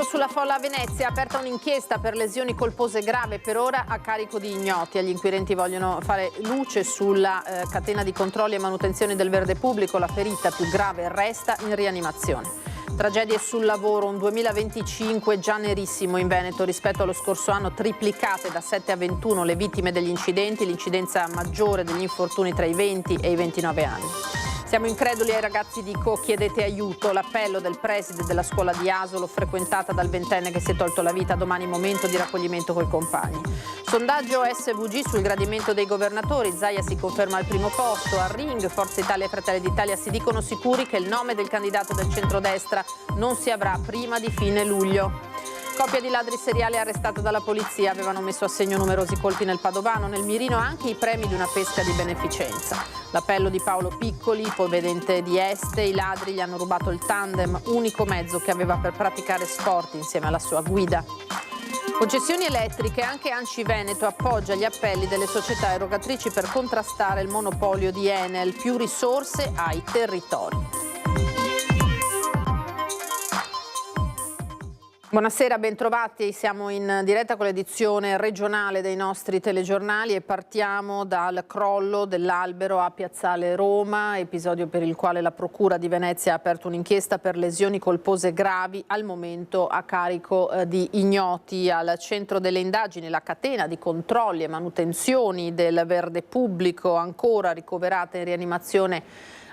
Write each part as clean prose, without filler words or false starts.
sulla folla a Venezia, aperta un'inchiesta per lesioni colpose grave, per ora a carico di ignoti. Gli inquirenti vogliono fare luce sulla catena di controlli e manutenzione del verde pubblico. La ferita più grave resta in rianimazione. Tragedie sul lavoro, un 2025 già nerissimo in Veneto. Rispetto allo scorso anno triplicate da 7 a 21 le vittime degli incidenti, l'incidenza maggiore degli infortuni tra i 20 e i 29 anni. Siamo increduli ai ragazzi, dico, chiedete aiuto. L'appello del preside della scuola di Asolo, frequentata dal ventenne che si è tolto la vita. Domani momento di raccoglimento coi compagni. Sondaggio SVG sul gradimento dei governatori. Zaia si conferma al primo posto. A Ring, Forza Italia e Fratelli d'Italia si dicono sicuri che il nome del candidato del centrodestra non si avrà prima di fine luglio. Coppia di ladri seriali arrestata dalla polizia, avevano messo a segno numerosi colpi nel Padovano, nel mirino anche i premi di una pesca di beneficenza. L'appello di Paolo Piccoli, ipovedente di Este, i ladri gli hanno rubato il tandem, unico mezzo che aveva per praticare sport insieme alla sua guida. Concessioni elettriche, anche Anci Veneto appoggia gli appelli delle società erogatrici per contrastare il monopolio di Enel, più risorse ai territori. Buonasera, bentrovati. Siamo in diretta con l'edizione regionale dei nostri telegiornali e partiamo dal crollo dell'albero a Piazzale Roma, episodio per il quale la Procura di Venezia ha aperto un'inchiesta per lesioni colpose gravi, al momento a carico di ignoti. Al centro delle indagini la catena di controlli e manutenzioni del verde pubblico, ancora ricoverata in rianimazione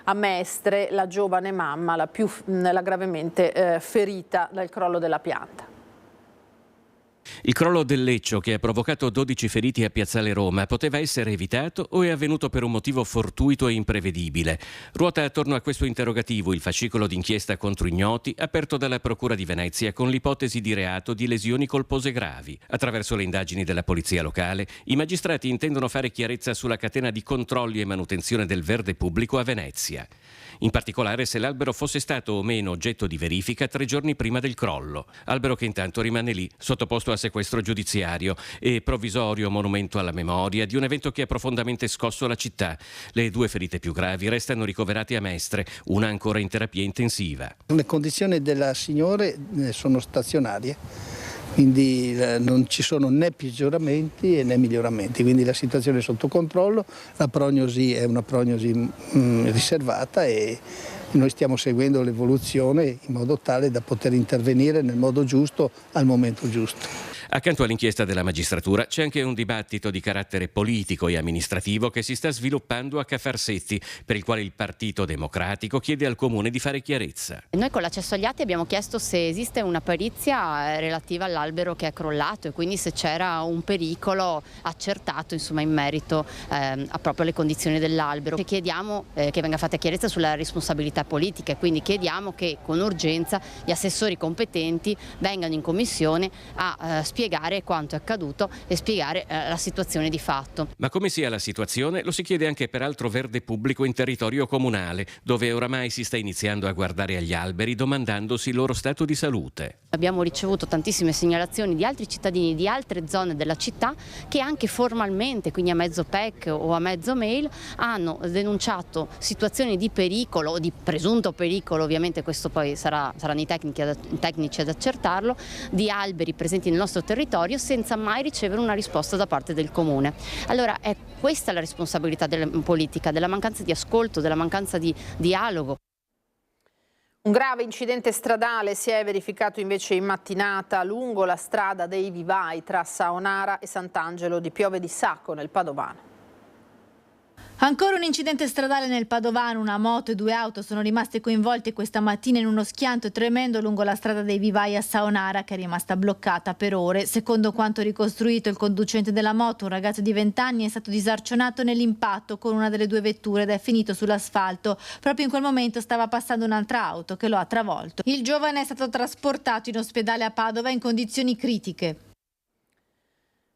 a Mestre, la giovane mamma, la gravemente ferita dal crollo della pianta. Il crollo del Leccio, che ha provocato 12 feriti a Piazzale Roma, poteva essere evitato o è avvenuto per un motivo fortuito e imprevedibile? Ruota attorno a questo interrogativo il fascicolo d'inchiesta contro ignoti aperto dalla Procura di Venezia con l'ipotesi di reato di lesioni colpose gravi. Attraverso le indagini della polizia locale, i magistrati intendono fare chiarezza sulla catena di controlli e manutenzione del verde pubblico a Venezia. In particolare se l'albero fosse stato o meno oggetto di verifica 3 giorni prima del crollo. Albero che intanto rimane lì, sottoposto a sequestro giudiziario e provvisorio monumento alla memoria di un evento che ha profondamente scosso la città. Le 2 ferite più gravi restano ricoverate a Mestre, una ancora in terapia intensiva. Le condizioni della signora sono stazionarie, quindi non ci sono né peggioramenti né miglioramenti, quindi la situazione è sotto controllo, la prognosi è una prognosi riservata e noi stiamo seguendo l'evoluzione in modo tale da poter intervenire nel modo giusto al momento giusto. Accanto all'inchiesta della magistratura c'è anche un dibattito di carattere politico e amministrativo che si sta sviluppando a Cafarsetti, per il quale il Partito Democratico chiede al Comune di fare chiarezza. Noi con l'accesso agli atti abbiamo chiesto se esiste una perizia relativa all'albero che è crollato e quindi se c'era un pericolo accertato in merito a proprio le condizioni dell'albero. E chiediamo che venga fatta chiarezza sulla responsabilità politica e quindi chiediamo che con urgenza gli assessori competenti vengano in commissione a spiegare quanto è accaduto e spiegare la situazione di fatto. Ma come sia la situazione lo si chiede anche per altro verde pubblico in territorio comunale, dove oramai si sta iniziando a guardare agli alberi domandandosi il loro stato di salute. Abbiamo ricevuto tantissime segnalazioni di altri cittadini di altre zone della città che anche formalmente, quindi a mezzo PEC o a mezzo mail, hanno denunciato situazioni di pericolo o di presunto pericolo, ovviamente questo poi saranno i tecnici ad accertarlo, di alberi presenti nel nostro territorio senza mai ricevere una risposta da parte del Comune. Allora è questa la responsabilità della politica, della mancanza di ascolto, della mancanza di dialogo. Un grave incidente stradale si è verificato invece in mattinata lungo la strada dei Vivai tra Saonara e Sant'Angelo di Piove di Sacco nel Padovano. Ancora un incidente stradale nel Padovano, una moto e 2 auto sono rimaste coinvolte questa mattina in uno schianto tremendo lungo la strada dei Vivai a Saonara, che è rimasta bloccata per ore. Secondo quanto ricostruito, il conducente della moto, un ragazzo di 20 anni, è stato disarcionato nell'impatto con una delle 2 vetture ed è finito sull'asfalto. Proprio in quel momento stava passando un'altra auto che lo ha travolto. Il giovane è stato trasportato in ospedale a Padova in condizioni critiche.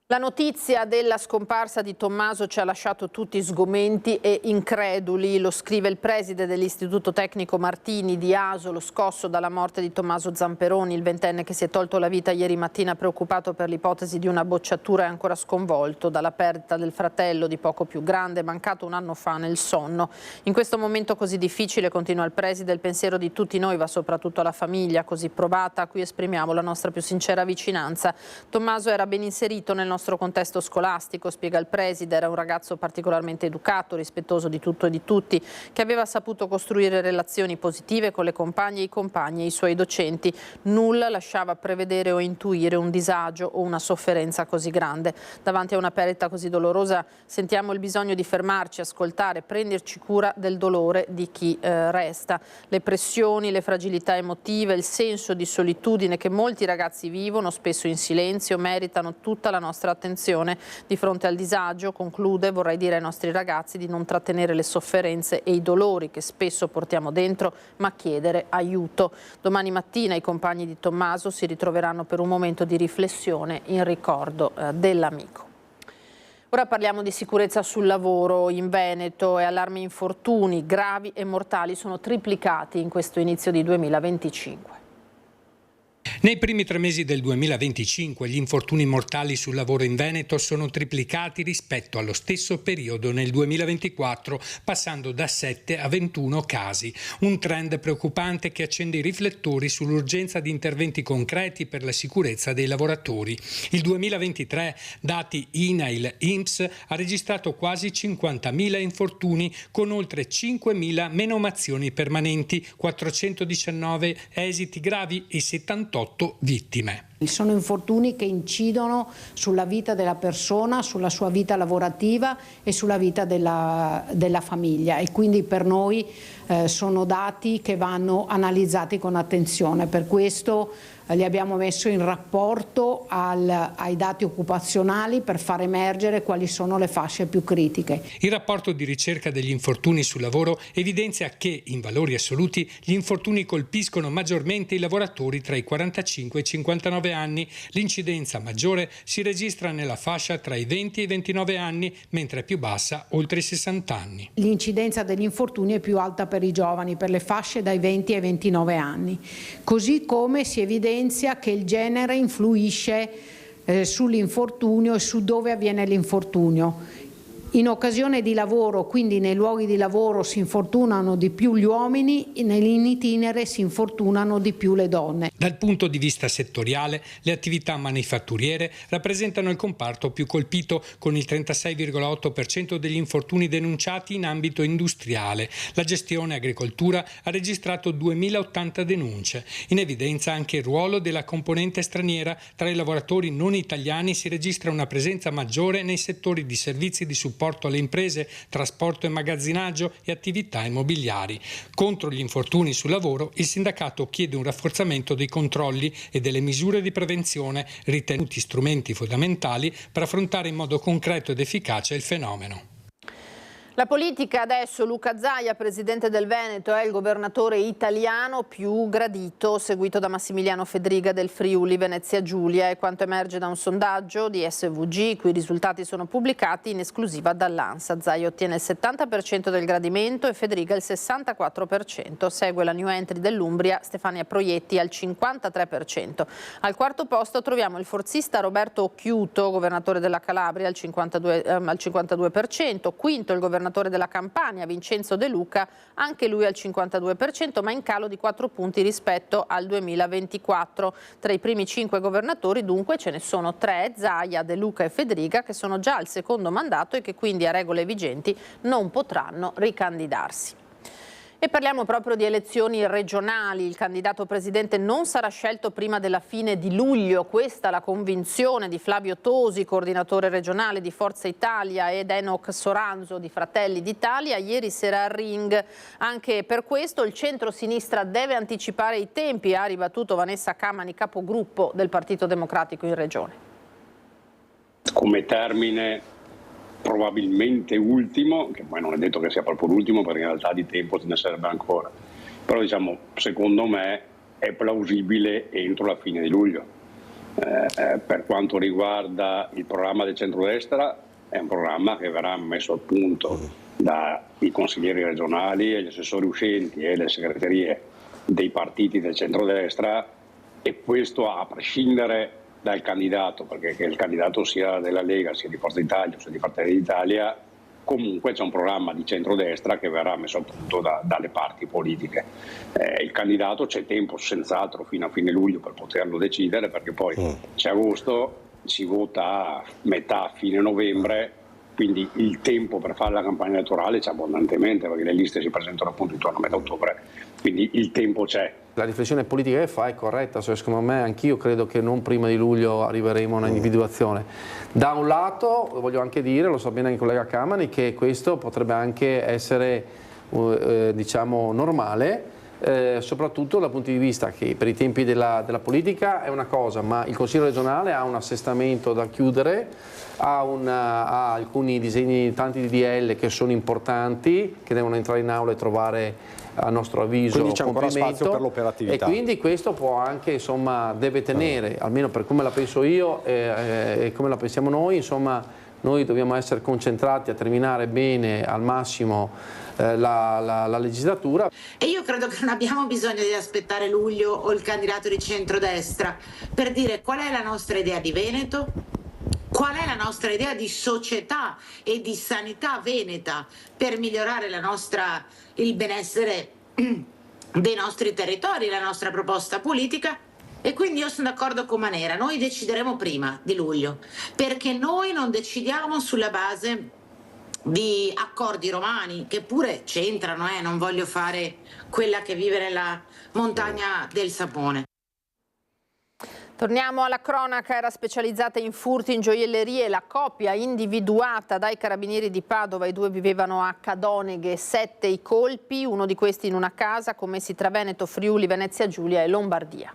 La notizia della scomparsa di Tommaso ci ha lasciato tutti sgomenti e increduli, lo scrive il preside dell'Istituto Tecnico Martini di Asolo, scosso dalla morte di Tommaso Zamperoni, il ventenne che si è tolto la vita ieri mattina preoccupato per l'ipotesi di una bocciatura e ancora sconvolto dalla perdita del fratello di poco più grande, mancato un anno fa nel sonno. In questo momento così difficile, continua il preside, il pensiero di tutti noi va soprattutto alla famiglia così provata, a cui esprimiamo la nostra più sincera vicinanza. Tommaso era ben inserito nel nostro contesto scolastico, spiega il preside, era un ragazzo particolarmente educato, rispettoso di tutto e di tutti, che aveva saputo costruire relazioni positive con le compagne e i compagni e i suoi docenti. Nulla lasciava prevedere o intuire un disagio o una sofferenza così grande. Davanti a una perdita così dolorosa sentiamo il bisogno di fermarci, ascoltare, prenderci cura del dolore di chi resta. Le pressioni, le fragilità emotive, il senso di solitudine che molti ragazzi vivono, spesso in silenzio, meritano tutta la nostra attenzione. Di fronte al disagio, conclude, vorrei dire ai nostri ragazzi di non trattenere le sofferenze e i dolori che spesso portiamo dentro, ma chiedere aiuto. Domani mattina i compagni di Tommaso si ritroveranno per un momento di riflessione in ricordo dell'amico. Ora parliamo di sicurezza sul lavoro in Veneto e allarmi infortuni gravi e mortali sono triplicati in questo inizio di 2025. Nei primi 3 mesi del 2025 gli infortuni mortali sul lavoro in Veneto sono triplicati rispetto allo stesso periodo nel 2024, passando da 7 a 21 casi. Un trend preoccupante che accende i riflettori sull'urgenza di interventi concreti per la sicurezza dei lavoratori. Il 2023, dati INAIL-INPS, ha registrato quasi 50.000 infortuni con oltre 5.000 menomazioni permanenti, 419 esiti gravi e 78 vittime. Sono infortuni che incidono sulla vita della persona, sulla sua vita lavorativa e sulla vita della famiglia e quindi per noi sono dati che vanno analizzati con attenzione. Per questo li abbiamo messo in rapporto ai dati occupazionali per far emergere quali sono le fasce più critiche. Il rapporto di ricerca degli infortuni sul lavoro evidenzia che, in valori assoluti, gli infortuni colpiscono maggiormente i lavoratori tra i 45 e i 59 anni. L'incidenza maggiore si registra nella fascia tra i 20 e i 29 anni, mentre è più bassa oltre i 60 anni. L'incidenza degli infortuni è più alta per i giovani, per le fasce dai 20 ai 29 anni. Così come si evidenzia che il genere influisce sull'infortunio e su dove avviene l'infortunio. In occasione di lavoro, quindi nei luoghi di lavoro, si infortunano di più gli uomini, in itinere si infortunano di più le donne. Dal punto di vista settoriale, le attività manifatturiere rappresentano il comparto più colpito, con il 36,8% degli infortuni denunciati in ambito industriale. La gestione agricoltura ha registrato 2.080 denunce. In evidenza anche il ruolo della componente straniera. Tra i lavoratori non italiani si registra una presenza maggiore nei settori di servizi di supporto alle imprese, trasporto e magazzinaggio e attività immobiliari. Contro gli infortuni sul lavoro, il sindacato chiede un rafforzamento dei controlli e delle misure di prevenzione, ritenuti strumenti fondamentali per affrontare in modo concreto ed efficace il fenomeno. La politica adesso, Luca Zaia, presidente del Veneto, è il governatore italiano più gradito, seguito da Massimiliano Fedriga del Friuli Venezia Giulia, è quanto emerge da un sondaggio di SVG, i cui risultati sono pubblicati in esclusiva dall'ANSA. Zaia ottiene il 70% del gradimento e Fedriga il 64%. Segue la new entry dell'Umbria, Stefania Proietti al 53%. Al quarto posto troviamo il forzista Roberto Occhiuto, governatore della Calabria, al 52%. Quinto il governatore della Campania, Vincenzo De Luca, anche lui al 52%, ma in calo di 4 punti rispetto al 2024. Tra i primi 5 governatori dunque ce ne sono 3, Zaia, De Luca e Fedriga, che sono già al secondo mandato e che quindi a regole vigenti non potranno ricandidarsi. E parliamo proprio di elezioni regionali. Il candidato presidente non sarà scelto prima della fine di luglio. Questa è la convinzione di Flavio Tosi, coordinatore regionale di Forza Italia, ed Enoch Soranzo di Fratelli d'Italia ieri sera al Ring. Anche per questo il centro-sinistra deve anticipare i tempi, ha ribattuto Vanessa Camani, capogruppo del Partito Democratico in regione. Come termine probabilmente ultimo, che poi non è detto che sia proprio l'ultimo perché in realtà di tempo ce ne sarebbe ancora, però diciamo secondo me è plausibile entro la fine di luglio. Per quanto riguarda il programma del centrodestra, è un programma che verrà messo a punto dai consiglieri regionali e gli assessori uscenti e le segreterie dei partiti del centrodestra, e questo a prescindere dal candidato, perché che il candidato sia della Lega, sia di Forza Italia o sia di Fratelli d'Italia, comunque c'è un programma di centrodestra che verrà messo a punto dalle parti politiche. Il candidato c'è tempo senz'altro fino a fine luglio per poterlo decidere, perché poi c'è agosto, si vota a metà, fine novembre, quindi il tempo per fare la campagna elettorale c'è abbondantemente, perché le liste si presentano appunto intorno a metà ottobre, quindi il tempo c'è. La riflessione politica che fa è corretta, cioè, secondo me anch'io credo che non prima di luglio arriveremo a una individuazione. Da un lato, voglio anche dire, lo so bene anche il collega Camani, che questo potrebbe anche essere diciamo normale, soprattutto dal punto di vista che per i tempi della politica è una cosa, ma il Consiglio regionale ha un assestamento da chiudere, ha alcuni disegni, tanti DDL che sono importanti, che devono entrare in aula e trovare a nostro avviso quindi c'è ancora spazio per l'operatività, e quindi questo può anche, insomma, deve tenere, almeno per come la penso io e come la pensiamo noi, insomma, noi dobbiamo essere concentrati a terminare bene al massimo la legislatura. E io credo che non abbiamo bisogno di aspettare luglio o il candidato di centrodestra per dire qual è la nostra idea di Veneto, qual è la nostra idea di società e di sanità veneta per migliorare il benessere dei nostri territori, la nostra proposta politica. E quindi io sono d'accordo con Manera, noi decideremo prima di luglio, perché noi non decidiamo sulla base di accordi romani, che pure c'entrano, non voglio fare quella che vive nella montagna del sapone. Torniamo alla cronaca. Era specializzata in furti in gioiellerie. La coppia individuata dai carabinieri di Padova, i due vivevano a Cadoneghe, 7 i colpi, uno di questi in una casa, commessi tra Veneto, Friuli, Venezia Giulia e Lombardia.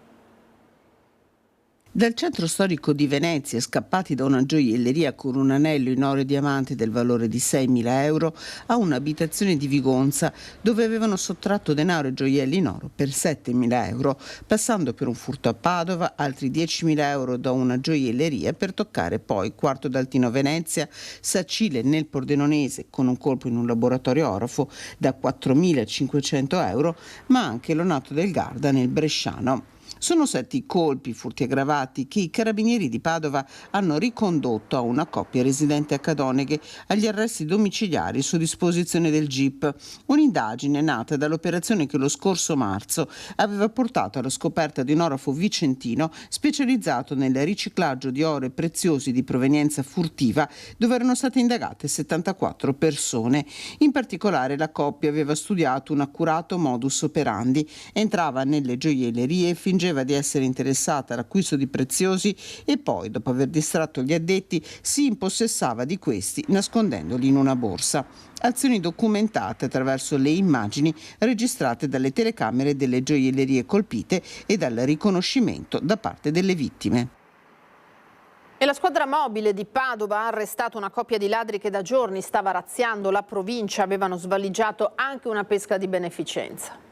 Dal centro storico di Venezia, scappati da una gioielleria con un anello in oro e diamanti del valore di 6.000 euro, a un'abitazione di Vigonza dove avevano sottratto denaro e gioielli in oro per 7.000 euro, passando per un furto a Padova, altri 10.000 euro da una gioielleria, per toccare poi Quarto d'Altino Venezia, Sacile nel Pordenonese con un colpo in un laboratorio orafo da 4.500 euro, ma anche l'Onato del Garda nel Bresciano. Sono 7 i colpi, furti aggravati, che i carabinieri di Padova hanno ricondotto a una coppia residente a Cadoneghe agli arresti domiciliari su disposizione del GIP. Un'indagine nata dall'operazione che lo scorso marzo aveva portato alla scoperta di un orafo vicentino specializzato nel riciclaggio di oro e preziosi di provenienza furtiva, dove erano state indagate 74 persone. In particolare la coppia aveva studiato un accurato modus operandi, entrava nelle gioiellerie e fingeva di essere interessata all'acquisto di preziosi e poi, dopo aver distratto gli addetti, si impossessava di questi nascondendoli in una borsa. Azioni documentate attraverso le immagini registrate dalle telecamere delle gioiellerie colpite e dal riconoscimento da parte delle vittime. E la squadra mobile di Padova ha arrestato una coppia di ladri che da giorni stava razziando la provincia, avevano svaligiato anche una pesca di beneficenza.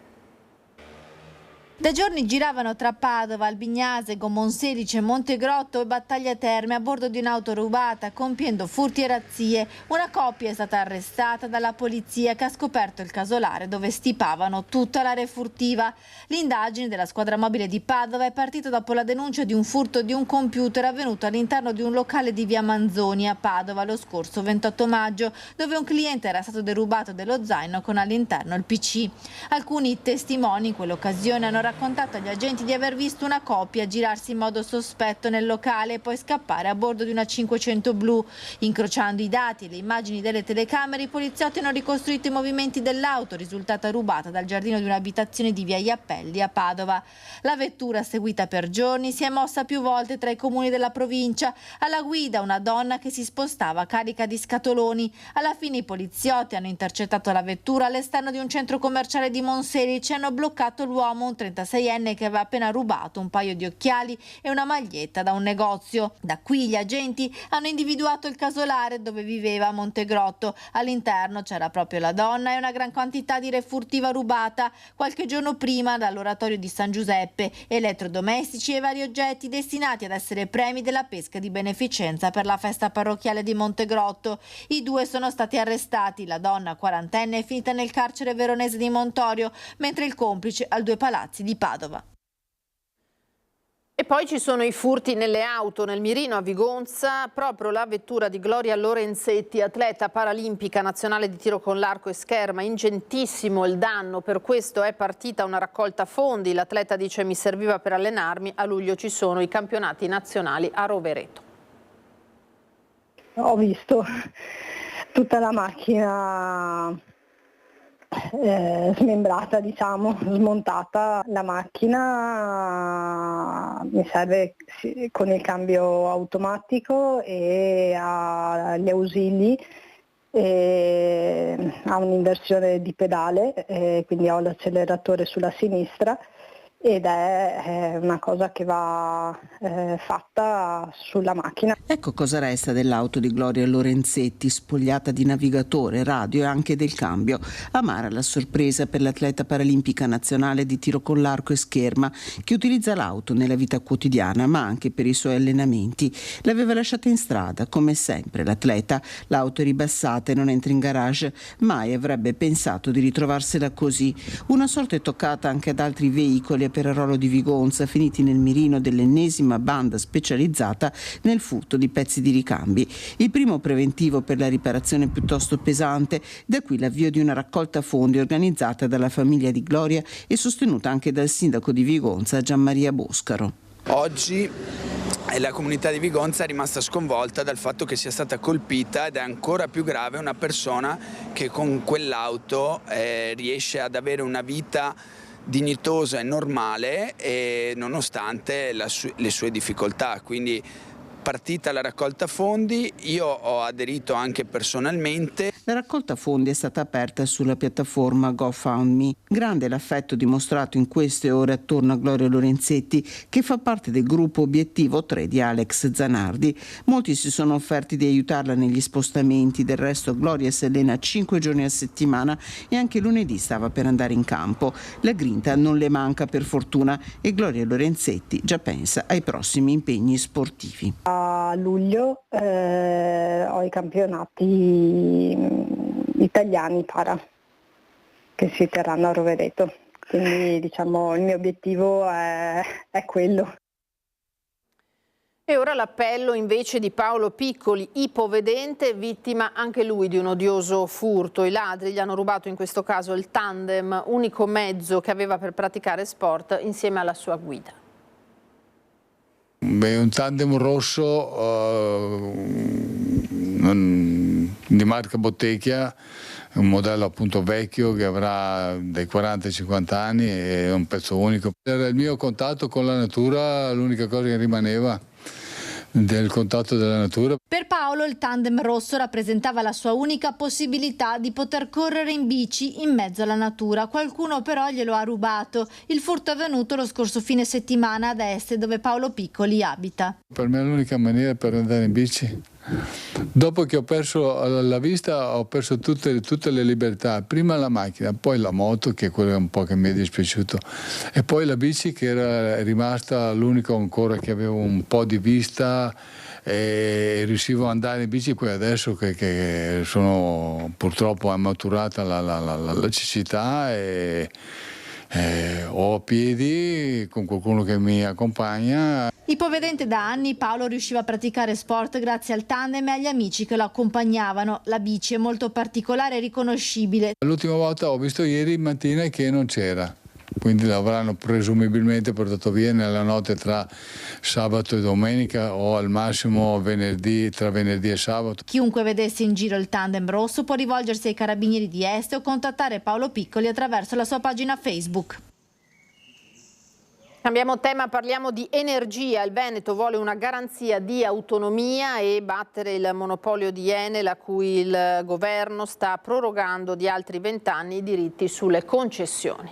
Da giorni giravano tra Padova, Albignasego, Monselice, Montegrotto e Battaglia Terme a bordo di un'auto rubata, compiendo furti e razzie. Una coppia è stata arrestata dalla polizia che ha scoperto il casolare dove stipavano tutta l'area furtiva. L'indagine della squadra mobile di Padova è partita dopo la denuncia di un furto di un computer avvenuto all'interno di un locale di via Manzoni a Padova lo scorso 28 maggio, dove un cliente era stato derubato dello zaino con all'interno il PC. Alcuni testimoni in quell'occasione hanno raccontato agli agenti di aver visto una coppia girarsi in modo sospetto nel locale e poi scappare a bordo di una 500 blu. Incrociando i dati e le immagini delle telecamere, i poliziotti hanno ricostruito i movimenti dell'auto risultata rubata dal giardino di un'abitazione di via Iapelli a Padova. La vettura, seguita per giorni, si è mossa più volte tra i comuni della provincia. Alla guida una donna che si spostava carica di scatoloni. Alla fine i poliziotti hanno intercettato la vettura all'esterno di un centro commerciale di Monselice e hanno bloccato l'uomo, un 35 36enne che aveva appena rubato un paio di occhiali e una maglietta da un negozio. Da qui gli agenti hanno individuato il casolare dove viveva a Montegrotto. All'interno c'era proprio la donna e una gran quantità di refurtiva rubata qualche giorno prima dall'oratorio di San Giuseppe, elettrodomestici e vari oggetti destinati ad essere premi della pesca di beneficenza per la festa parrocchiale di Montegrotto. I due sono stati arrestati, la donna quarantenne è finita nel carcere veronese di Montorio, mentre il complice al Due Palazzi di Padova. E poi ci sono i furti nelle auto. Nel mirino a Vigonza, proprio la vettura di Gloria Lorenzetti, atleta paralimpica nazionale di tiro con l'arco e scherma. Ingentissimo il danno, per questo è partita una raccolta fondi. L'atleta dice: mi serviva per allenarmi, a luglio ci sono i campionati nazionali a Rovereto. Ho visto tutta la macchina smembrata, diciamo, smontata. La macchina mi serve con il cambio automatico e ha gli ausili, e ha un'inversione di pedale, quindi ho l'acceleratore sulla sinistra, ed è una cosa che va fatta sulla macchina. Ecco cosa resta dell'auto di Gloria Lorenzetti, spogliata di navigatore, radio e anche del cambio. Amara la sorpresa per l'atleta paralimpica nazionale di tiro con l'arco e scherma, che utilizza l'auto nella vita quotidiana ma anche per i suoi allenamenti. L'aveva lasciata in strada, come sempre l'atleta. L'auto è ribassata e non entra in garage. Mai avrebbe pensato di ritrovarsela così. Una sorte è toccata anche ad altri veicoli a Perarolo di Vigonza, finiti nel mirino dell'ennesima banda specializzata nel furto di pezzi di ricambi. Il primo preventivo per la riparazione piuttosto pesante, da qui l'avvio di una raccolta fondi organizzata dalla famiglia di Gloria e sostenuta anche dal sindaco di Vigonza, Gianmaria Boscaro. Oggi la comunità di Vigonza è rimasta sconvolta dal fatto che sia stata colpita, ed è ancora più grave, una persona che con quell'auto riesce ad avere una vita dignitosa e normale, e nonostante le sue difficoltà. Quindi, partita la raccolta fondi, io ho aderito anche personalmente. La raccolta fondi è stata aperta sulla piattaforma GoFundMe. Grande l'affetto dimostrato in queste ore attorno a Gloria Lorenzetti, che fa parte del gruppo Obiettivo 3 di Alex Zanardi. Molti si sono offerti di aiutarla negli spostamenti. Del resto Gloria si allena 5 giorni a settimana e anche lunedì stava per andare in campo. La grinta non le manca, per fortuna, e Gloria Lorenzetti già pensa ai prossimi impegni sportivi. A luglio ho i campionati italiani para che si terranno a Rovereto, quindi diciamo il mio obiettivo è quello. E ora l'appello invece di Paolo Piccoli, ipovedente, vittima anche lui di un odioso furto. I ladri gli hanno rubato in questo caso il tandem, unico mezzo che aveva per praticare sport, insieme alla sua guida. Beh, un tandem rosso di marca Bottecchia, un modello appunto vecchio che avrà dai 40 ai 50 anni, è un pezzo unico. Era il mio contatto con la natura, l'unica cosa che rimaneva del contatto della natura. Per Paolo il tandem rosso rappresentava la sua unica possibilità di poter correre in bici in mezzo alla natura. Qualcuno però glielo ha rubato. Il furto è avvenuto lo scorso fine settimana ad Este, dove Paolo Piccoli abita. Per me è l'unica maniera per andare in bici. Dopo che ho perso la vista, ho perso tutte le libertà. Prima la macchina, poi la moto, che è quello un po' che mi è dispiaciuto, e poi la bici, che era rimasta l'unico ancora che avevo un po' di vista e riuscivo ad andare in bici. Poi adesso che sono, purtroppo è maturata la cecità, e ho a piedi con qualcuno che mi accompagna. Ipovedente da anni, Paolo riusciva a praticare sport grazie al tandem e agli amici che lo accompagnavano. La bici è molto particolare e riconoscibile. L'ultima volta ho visto ieri mattina che non c'era, quindi l'avranno presumibilmente portato via nella notte tra sabato e domenica, o al massimo venerdì, tra venerdì e sabato. Chiunque vedesse in giro il tandem rosso può rivolgersi ai carabinieri di Este o contattare Paolo Piccoli attraverso la sua pagina Facebook. Cambiamo tema, parliamo di energia. Il Veneto vuole una garanzia di autonomia e battere il monopolio di Enel, a cui il governo sta prorogando di altri 20 anni i diritti sulle concessioni.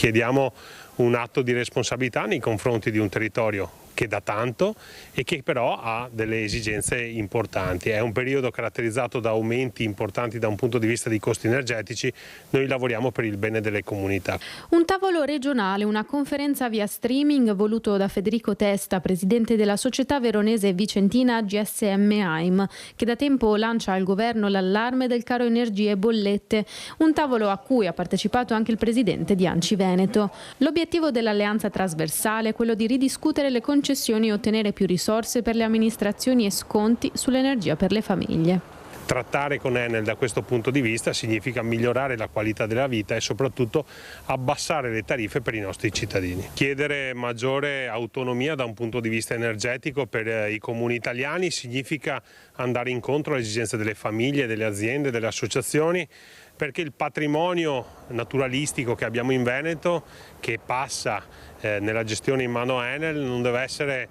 Chiediamo un atto di responsabilità nei confronti di un territorio che dà tanto e che però ha delle esigenze importanti. È un periodo caratterizzato da aumenti importanti da un punto di vista dei costi energetici. Noi lavoriamo per il bene delle comunità. Un tavolo regionale, una conferenza via streaming voluto da Federico Testa, presidente della società veronese vicentina GSM AIM, che da tempo lancia al governo l'allarme del caro energie e bollette. Un tavolo a cui ha partecipato anche il presidente di ANCI Veneto. L'obiettivo dell'alleanza trasversale è quello di ridiscutere le concessioni e ottenere più risorse per le amministrazioni e sconti sull'energia per le famiglie. Trattare con Enel da questo punto di vista significa migliorare la qualità della vita e soprattutto abbassare le tariffe per i nostri cittadini. Chiedere maggiore autonomia da un punto di vista energetico per i comuni italiani significa andare incontro alle esigenze delle famiglie, delle aziende, delle associazioni, perché il patrimonio naturalistico che abbiamo in Veneto, che passa nella gestione in mano a Enel, non deve essere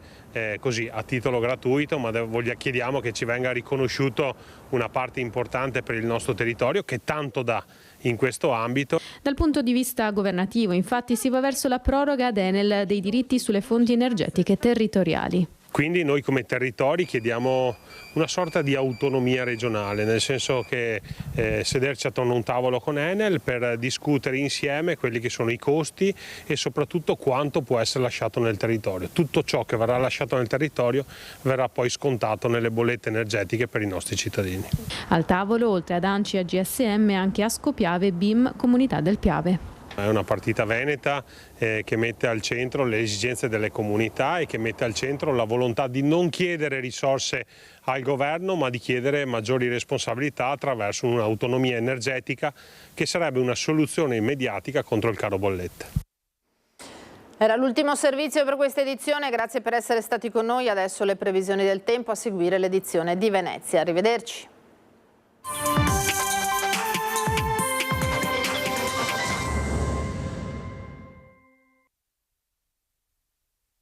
così a titolo gratuito, ma chiediamo che ci venga riconosciuto una parte importante per il nostro territorio che tanto dà in questo ambito. Dal punto di vista governativo, infatti, si va verso la proroga ad Enel dei diritti sulle fonti energetiche territoriali. Quindi noi come territori chiediamo una sorta di autonomia regionale, nel senso che sederci attorno a un tavolo con Enel per discutere insieme quelli che sono i costi e soprattutto quanto può essere lasciato nel territorio. Tutto ciò che verrà lasciato nel territorio verrà poi scontato nelle bollette energetiche per i nostri cittadini. Al tavolo, oltre ad ANCI e GSM, anche Ascopiave, BIM, Comunità del Piave. È una partita veneta che mette al centro le esigenze delle comunità e che mette al centro la volontà di non chiedere risorse al governo, ma di chiedere maggiori responsabilità attraverso un'autonomia energetica che sarebbe una soluzione immediatica contro il caro bollette. Era l'ultimo servizio per questa edizione, grazie per essere stati con noi. Adesso le previsioni del tempo, a seguire l'edizione di Venezia. Arrivederci.